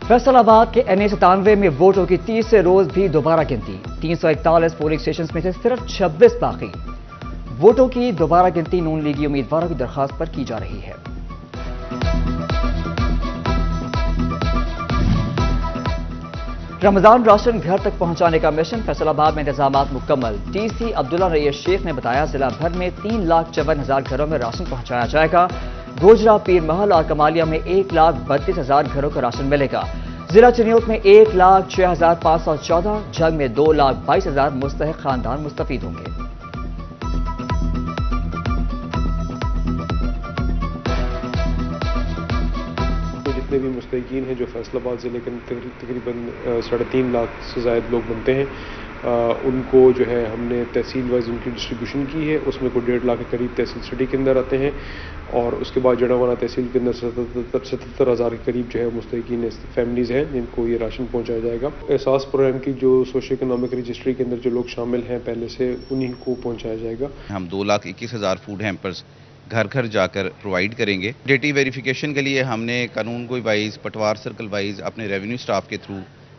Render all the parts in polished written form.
फैसल आबाद के NA97 में वोटों की तीसरे रोज भी दोबारा गिनती। 341 पोलिंग स्टेशन में से सिर्फ 26 बाकी। वोटों की दोबारा गिनती नून लीगी उम्मीदवारों की दरखास्त पर की जा रही है। रमजान राशन घर तक पहुंचाने का मिशन, फैसलाबाद में इंतजामात मुकम्मल। TC अब्दुल्ला रईस शेख ने बताया, जिला भर में 3,54,000 घरों में राशन पहुंचाया जाएगा। गोजरा, पीर महल और कमालिया में 1,32,000 घरों को राशन मिलेगा। जिला चिन्योत में 1,06,514, जंग में 2,22,000 मुस्तहिक खानदान मुस्तफीद होंगे। जितने भी मुस्तहिकीन हैं जो फैसलाबाद ज़िले के तकरीबन 3.5 लाख से ज़ायद लोग बनते हैं, उनको जो है हमने तहसील वाइज उनकी डिस्ट्रीब्यूशन की है। उसमें कोई 1.5 लाख के करीब तहसील सिटी के अंदर आते हैं और उसके बाद जड़ावाना तहसील के अंदर 77,000 के करीब जो है मुस्तहिकीन फैमिलीज़ हैं जिनको ये राशन पहुंचाया जाएगा। एहसास प्रोग्राम की जो सोशो इकोनॉमिक रजिस्ट्री के अंदर जो लोग शामिल हैं पहले से, उन्हीं को पहुंचाया जाएगा। हम 2,21,000 फूड हैम्पर्स घर घर जाकर प्रोवाइड करेंगे। डेटा वेरिफिकेशन के लिए हमने कानून गोई वाइज, पटवार सर्कल वाइज अपने रेवेन्यू स्टाफ के थ्रू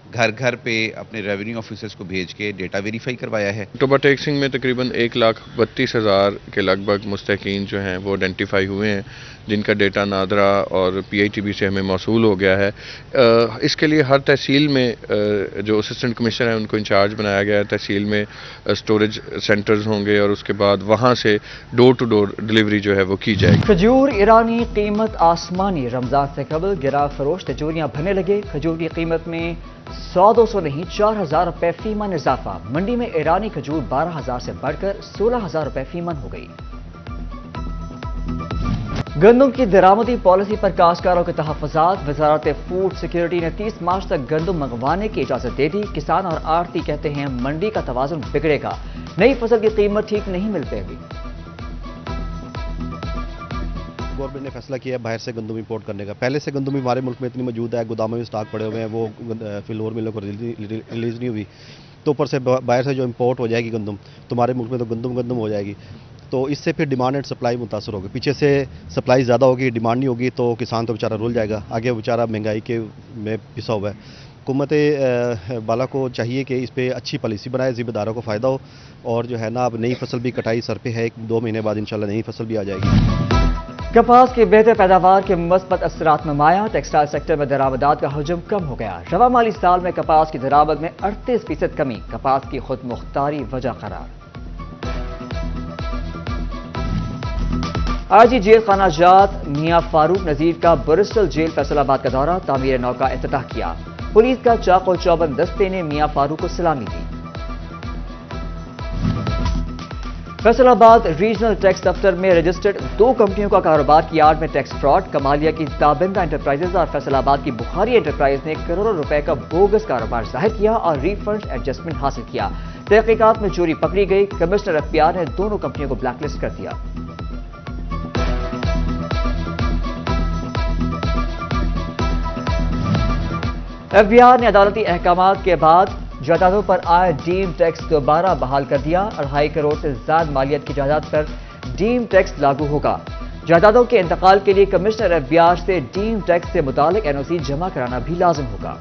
घर घर पे अपने रेवेन्यू ऑफिसर्स को भेज के डेटा वेरीफाई करवाया है। अक्टूबर टैक्सिंग में तकरीबन 1,32,000 के लगभग मुस्तहिकीन जो हैं वो आइडेंटिफाई हुए हैं, जिनका डेटा नादरा और PITB से हमें मौसूल हो गया है। इसके लिए हर तहसील में जो असिस्टेंट कमिश्नर हैं उनको इंचार्ज बनाया गया है। तहसील में स्टोरेज सेंटर्स होंगे और उसके बाद वहाँ से डोर टू डोर डिलीवरी जो है वो की जाएगी। खजूर ईरानी कीमत आसमानी, रमजान से कबल गिरा फरोश तिजोरियां भरने लगे। खजूर की कीमत में 100-200 नहीं 4,000 रुपए फीमन इजाफा। मंडी में ईरानी खजूर 12,000 से बढ़कर 16,000 रुपए फीमन हो गई। गंदम की दरामदी पॉलिसी पर काश्तकारों के तहफ़्फ़ुज़ात, वज़ारत फूड सिक्योरिटी ने 30 मार्च तक गंदम मंगवाने की इजाजत दे दी। किसान और आड़ती कहते हैं मंडी का तवाज़ुन बिगड़ेगा, नई फसल की कीमत ठीक नहीं मिल पाएगी। गवर्नमेंट ने फैसला किया है बाहर से गंदम इंपोर्ट करने का। पहले से गंदम हमारे मुल्क में इतनी मौजूद है, गोदामों में स्टॉक पड़े हुए हैं, वो फ्लोर मिलों को रिलीज़ नहीं हुई, तो ऊपर से बाहर से जो इंपोर्ट हो जाएगी गंदम, तो हमारे मुल्क में तो गंदम हो जाएगी। तो इससे फिर डिमांड एंड सप्लाई मुतासर होगी। पीछे से सप्लाई ज़्यादा होगी, डिमांड नहीं होगी, तो किसान तो बेचारा रुल जाएगा। आगे बेचारा महंगाई के में पिसा हुआ है। हुकूमत बाला को चाहिए कि इस पर अच्छी पॉलिसी बनाए, ज़िम्मेदारों को फ़ायदा हो। और जो है ना, अब नई फसल भी कटाई सर पे है, 1-2 महीने बाद इंशाल्लाह नई फसल भी आ जाएगी। कपास की बेहतर पैदावार के मस्बत असरात नुमायां, टेक्सटाइल सेक्टर में दरामदात का हजम कम हो गया। रवा माली साल में कपास की दरामद में 38% कमी, कपास की खुद मुख्तारी वजह करार। आईजी जेल खाना जात मियां फारूक नजीर का ब्रिस्टल जेल फैसलाबाद का दौरा, तामीर नौ का इफ्तिताह किया। पुलिस का चाको चौबंद दस्ते ने मियां फारूक को सलामी दी। फैसलाबाद रीजनल टैक्स दफ्तर में रजिस्टर्ड 2 कंपनियों का कारोबार की आड़ में टैक्स फ्रॉड। कमालिया की ताबिंदा एंटरप्राइजेज और फैसलाबाद की बुखारी एंटरप्राइज ने करोड़ों रुपए का बोगस कारोबार जाहिर किया और रिफंड एडजस्टमेंट हासिल किया। तहकीकात में चोरी पकड़ी गई। कमिश्नर FBR ने दोनों कंपनियों को ब्लैकलिस्ट कर दिया। FBR ने अदालती अहकामात के बाद जायदादों पर आए डीम टैक्स दोबारा बहाल कर दिया। 2.5 करोड़ से ज्यादा मालियत की जायदाद पर डीम टैक्स लागू होगा। जायदादों के इंतकाल के लिए कमिश्नर FBR से डीम टैक्स से मुतालिक NOC जमा कराना भी लाजिम होगा।